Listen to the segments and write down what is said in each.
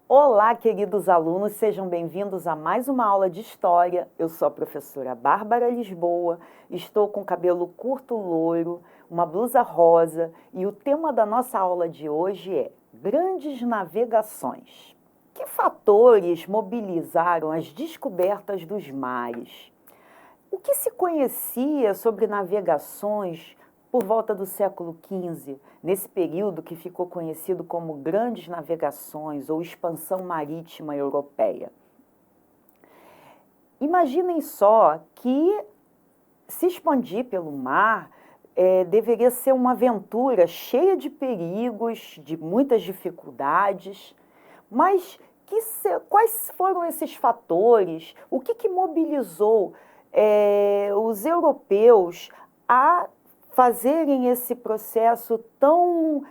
Olá, queridos alunos, sejam bem-vindos a mais uma aula de História. Eu sou a professora Bárbara Lisboa, estou com cabelo curto loiro, uma blusa rosa e o tema da nossa aula de hoje é Grandes Navegações. Que fatores mobilizaram as descobertas dos mares? O que se conhecia sobre navegações por volta do século XV, nesse período que ficou conhecido como Grandes Navegações ou Expansão Marítima Europeia? Imaginem só que se expandir pelo mar deveria ser uma aventura cheia de perigos, de muitas dificuldades, mas quais foram esses fatores? O que mobilizou os europeus a fazerem esse processo tão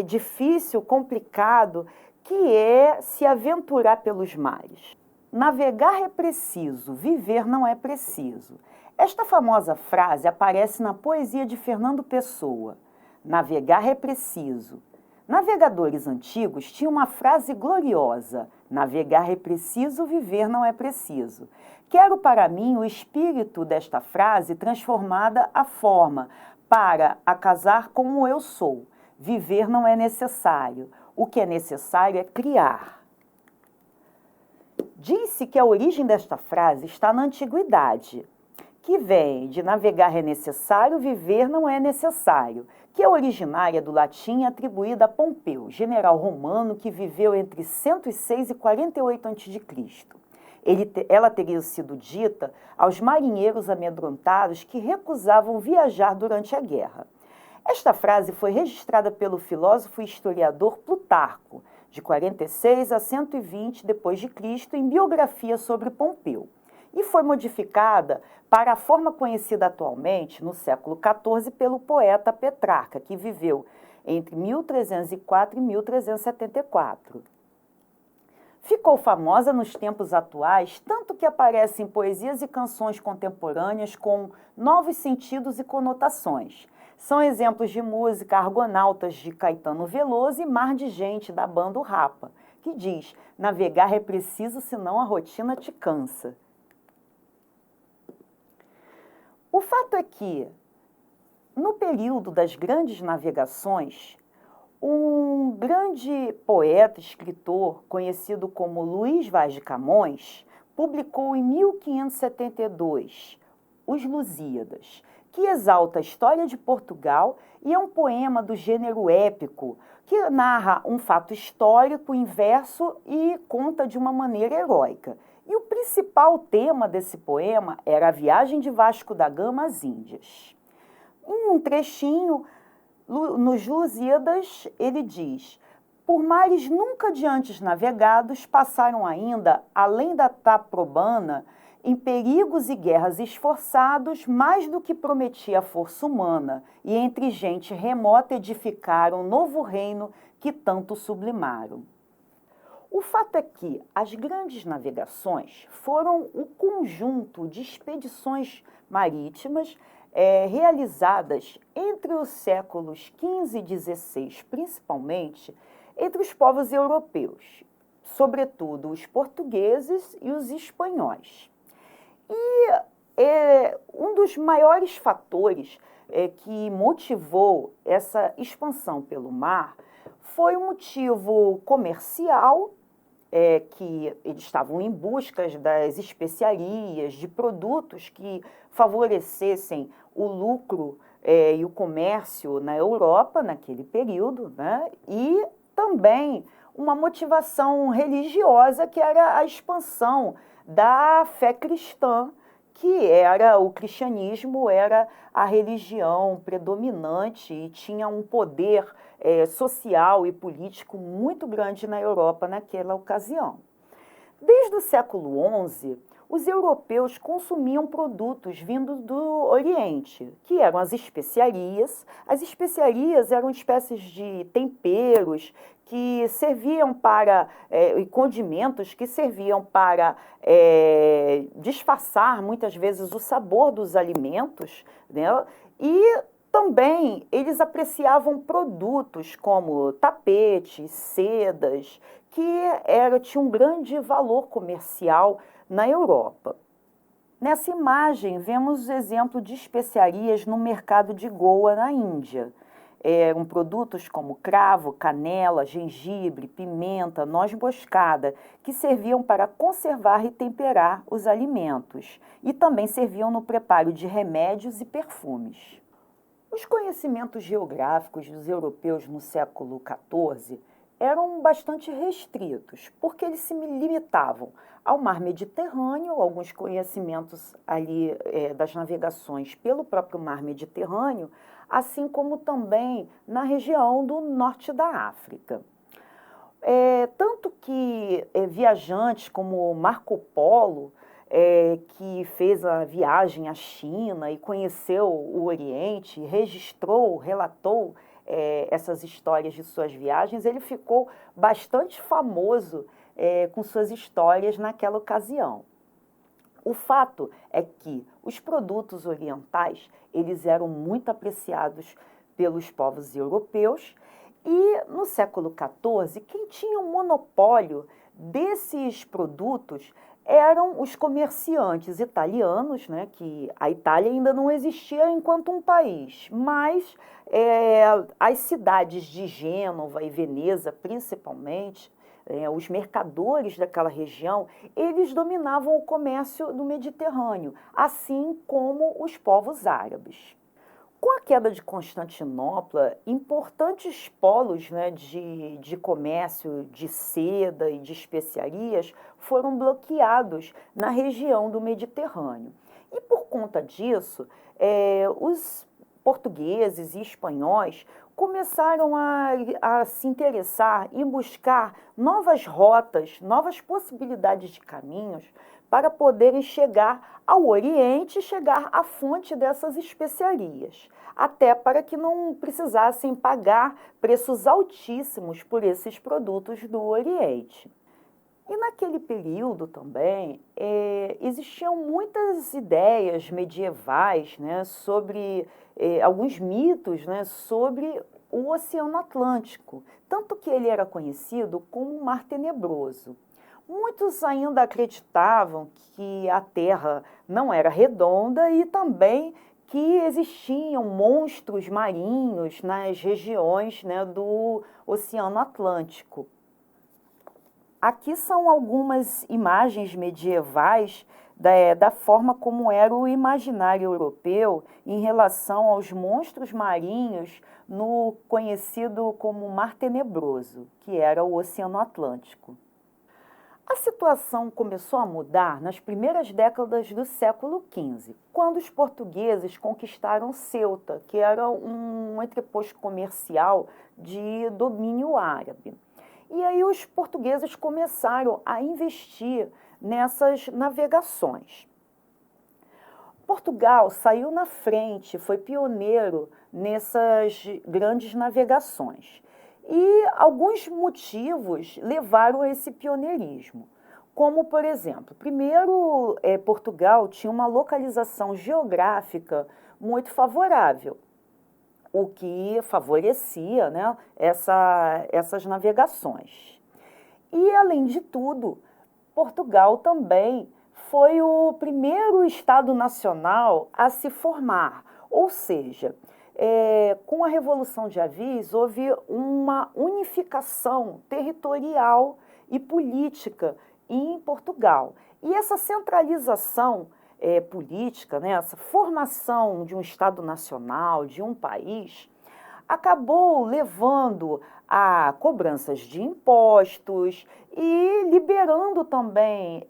difícil, complicado, que é se aventurar pelos mares? Navegar é preciso, viver não é preciso. Esta famosa frase aparece na poesia de Fernando Pessoa. Navegar é preciso. Navegadores antigos tinham uma frase gloriosa: navegar é preciso, viver não é preciso. Quero para mim o espírito desta frase transformada à forma: para casar como eu sou. Viver não é necessário. O que é necessário é criar. Diz-se que a origem desta frase está na antiguidade, que vem de navegar é necessário, viver não é necessário, que é originária do latim atribuída a Pompeu, general romano que viveu entre 106 e 48 a.C. Ela teria sido dita aos marinheiros amedrontados que recusavam viajar durante a guerra. Esta frase foi registrada pelo filósofo e historiador Plutarco, de 46 a 120 d.C., em biografia sobre Pompeu, e foi modificada para a forma conhecida atualmente, no século XIV, pelo poeta Petrarca, que viveu entre 1304 e 1374. Ficou famosa nos tempos atuais, tanto que aparece em poesias e canções contemporâneas com novos sentidos e conotações. São exemplos de música Argonautas, de Caetano Veloso, e Mar de Gente, da banda O Rapa, que diz: navegar é preciso, senão a rotina te cansa. O fato é que, no período das grandes navegações, um grande poeta, escritor, conhecido como Luís Vaz de Camões, publicou em 1572 Os Lusíadas, que exalta a história de Portugal e é um poema do gênero épico, que narra um fato histórico em verso e conta de uma maneira heróica. E o principal tema desse poema era a viagem de Vasco da Gama às Índias. Em um trechinho, nos Lusíadas, ele diz: por mares nunca de antes navegados, passaram ainda, além da Taprobana, em perigos e guerras esforçados, mais do que prometia a força humana, e entre gente remota edificaram um novo reino que tanto sublimaram. O fato é que as grandes navegações foram o conjunto de expedições marítimas realizadas entre os séculos XV e XVI, principalmente, entre os povos europeus, sobretudo os portugueses e os espanhóis. E um dos maiores fatores que motivou essa expansão pelo mar foi um motivo comercial, que eles estavam em busca das especiarias, de produtos que favorecessem o lucro e o comércio na Europa naquele período, né? E também uma motivação religiosa, que era a expansão da fé cristã, que era o cristianismo, era a religião predominante e tinha um poder social e político muito grande na Europa naquela ocasião. Desde o século XI, os europeus consumiam produtos vindos do Oriente, que eram as especiarias. As especiarias eram espécies de temperos que serviam para, e condimentos que serviam para disfarçar muitas vezes o sabor dos alimentos, né? E Também eles apreciavam produtos como tapetes, sedas, tinham um grande valor comercial na Europa. Nessa imagem, vemos exemplo de especiarias no mercado de Goa, na Índia. Eram produtos como cravo, canela, gengibre, pimenta, noz moscada, que serviam para conservar e temperar os alimentos, e também serviam no preparo de remédios e perfumes. Os conhecimentos geográficos dos europeus no século XIV eram bastante restritos, porque eles se limitavam ao mar Mediterrâneo, alguns conhecimentos ali das navegações pelo próprio mar Mediterrâneo, assim como também na região do norte da África. Tanto que viajantes como Marco Polo, que fez a viagem à China e conheceu o Oriente, registrou, relatou essas histórias de suas viagens, ele ficou bastante famoso com suas histórias naquela ocasião. O fato é que os produtos orientais, eles eram muito apreciados pelos povos europeus e no século XIV, quem tinha o monopólio desses produtos eram os comerciantes italianos, né, que a Itália ainda não existia enquanto um país, mas as cidades de Gênova e Veneza, principalmente, os mercadores daquela região, eles dominavam o comércio do Mediterrâneo, assim como os povos árabes. Com a queda de Constantinopla, importantes polos, né, de comércio de seda e de especiarias foram bloqueados na região do Mediterrâneo. E por conta disso, os portugueses e espanhóis começaram a se interessar em buscar novas rotas, novas possibilidades de caminhos para poderem chegar ao Oriente e chegar à fonte dessas especiarias, até para que não precisassem pagar preços altíssimos por esses produtos do Oriente. E naquele período também existiam muitas ideias medievais, né, sobre alguns mitos, né, sobre o Oceano Atlântico, tanto que ele era conhecido como o Mar Tenebroso. Muitos ainda acreditavam que a Terra não era redonda e também que existiam monstros marinhos nas regiões, né, do Oceano Atlântico. Aqui são algumas imagens medievais da forma como era o imaginário europeu em relação aos monstros marinhos no conhecido como Mar Tenebroso, que era o Oceano Atlântico. A situação começou a mudar nas primeiras décadas do século XV, quando os portugueses conquistaram Ceuta, que era um entreposto comercial de domínio árabe. E aí os portugueses começaram a investir nessas navegações. Portugal saiu na frente, foi pioneiro nessas grandes navegações. E alguns motivos levaram a esse pioneirismo, como, por exemplo, primeiro, Portugal tinha uma localização geográfica muito favorável, o que favorecia, né, essas navegações. E, além de tudo, Portugal também foi o primeiro Estado nacional a se formar, ou seja, com a Revolução de Avis, houve uma unificação territorial e política em Portugal. E essa centralização política, né, essa formação de um Estado nacional, de um país, acabou levando a cobranças de impostos e liberando também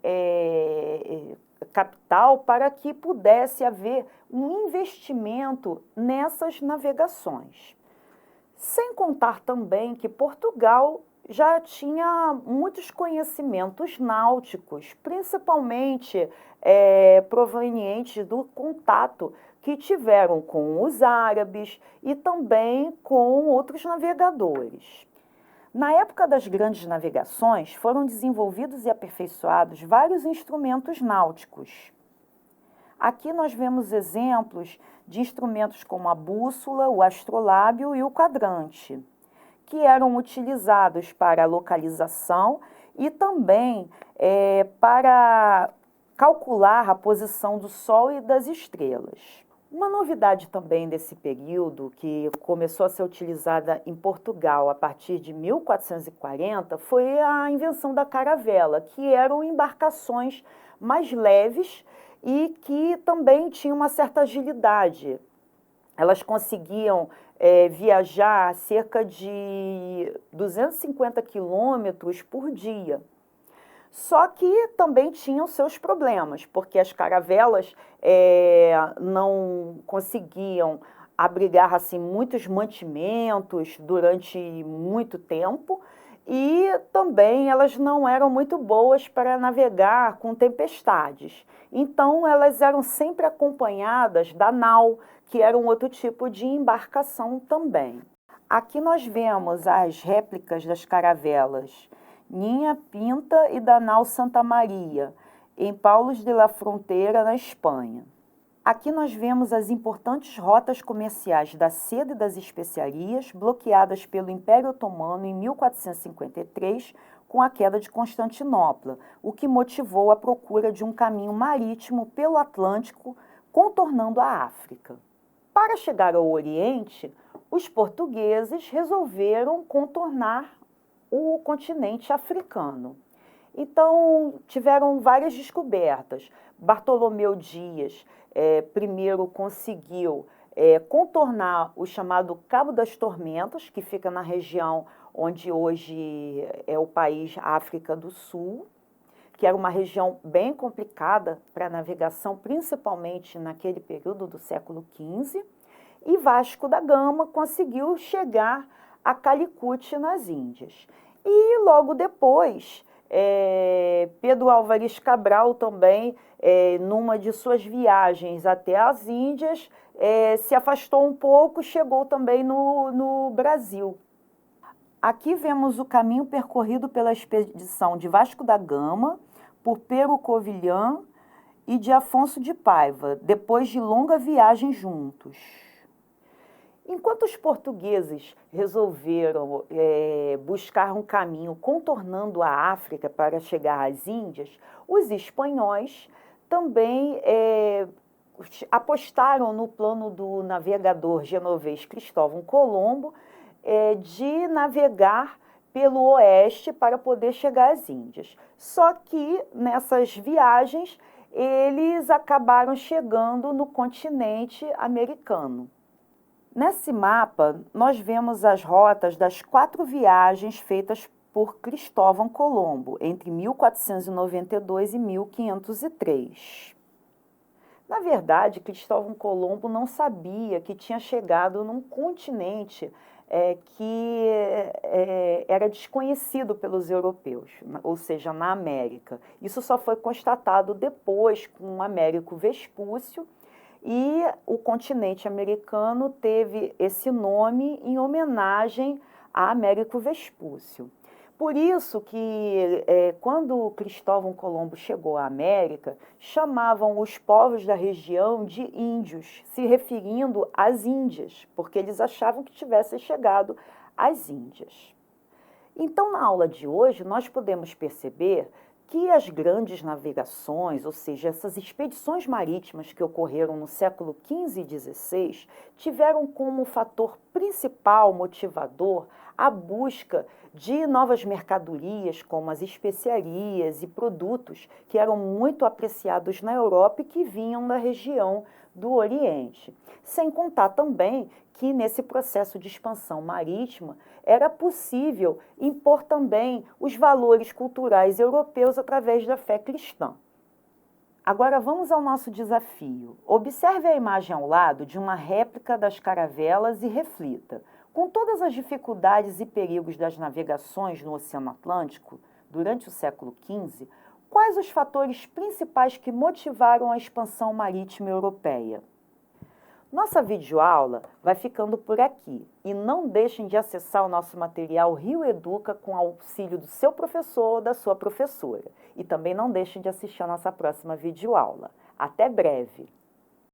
capital para que pudesse haver um investimento nessas navegações. Sem contar também que Portugal já tinha muitos conhecimentos náuticos, principalmente provenientes do contato que tiveram com os árabes e também com outros navegadores. Na época das grandes navegações, foram desenvolvidos e aperfeiçoados vários instrumentos náuticos. Aqui nós vemos exemplos de instrumentos como a bússola, o astrolábio e o quadrante, que eram utilizados para a localização e também para calcular a posição do Sol e das estrelas. Uma novidade também desse período, que começou a ser utilizada em Portugal a partir de 1440, foi a invenção da caravela, que eram embarcações mais leves e que também tinham uma certa agilidade. Elas conseguiam viajar cerca de 250 quilômetros por dia. Só que também tinham seus problemas, porque as caravelas não conseguiam abrigar assim, muitos mantimentos durante muito tempo e também elas não eram muito boas para navegar com tempestades. Então, elas eram sempre acompanhadas da nau, que era um outro tipo de embarcação também. Aqui nós vemos as réplicas das caravelas Ninha Pinta e da nau Santa Maria, em Palos de la Fronteira, na Espanha. Aqui nós vemos as importantes rotas comerciais da seda e das especiarias, bloqueadas pelo Império Otomano em 1453, com a queda de Constantinopla, o que motivou a procura de um caminho marítimo pelo Atlântico, contornando a África. Para chegar ao Oriente, os portugueses resolveram contornar o continente africano. Então, tiveram várias descobertas. Bartolomeu Dias, primeiro conseguiu contornar o chamado Cabo das Tormentas, que fica na região onde hoje é o país África do Sul, que era uma região bem complicada para a navegação, principalmente naquele período do século XV, e Vasco da Gama conseguiu chegar a Calicut, nas Índias. E logo depois, Pedro Álvares Cabral também, numa de suas viagens até as Índias, se afastou um pouco e chegou também no Brasil. Aqui vemos o caminho percorrido pela expedição de Vasco da Gama, por Pero Covilhã e de Afonso de Paiva, depois de longa viagem juntos. Enquanto os portugueses resolveram buscar um caminho contornando a África para chegar às Índias, os espanhóis também apostaram no plano do navegador genovês Cristóvão Colombo de navegar pelo oeste para poder chegar às Índias. Só que nessas viagens eles acabaram chegando no continente americano. Nesse mapa, nós vemos as rotas das 4 viagens feitas por Cristóvão Colombo, entre 1492 e 1503. Na verdade, Cristóvão Colombo não sabia que tinha chegado num continente que era desconhecido pelos europeus, ou seja, na América. Isso só foi constatado depois com Américo Vespúcio, e o continente americano teve esse nome em homenagem a Américo Vespúcio. Por isso que, quando Cristóvão Colombo chegou à América, chamavam os povos da região de índios, se referindo às Índias, porque eles achavam que tivessem chegado às Índias. Então, na aula de hoje, nós podemos perceber que as grandes navegações, ou seja, essas expedições marítimas que ocorreram no século XV e XVI, tiveram como fator principal motivador a busca de novas mercadorias, como as especiarias e produtos que eram muito apreciados na Europa e que vinham da região do Oriente. Sem contar também que nesse processo de expansão marítima era possível impor também os valores culturais europeus através da fé cristã. Agora vamos ao nosso desafio. Observe a imagem ao lado de uma réplica das caravelas e reflita. Com todas as dificuldades e perigos das navegações no Oceano Atlântico durante o século XV, quais os fatores principais que motivaram a expansão marítima europeia? Nossa videoaula vai ficando por aqui e não deixem de acessar o nosso material Rio Educa com auxílio do seu professor ou da sua professora. E também não deixem de assistir a nossa próxima videoaula. Até breve!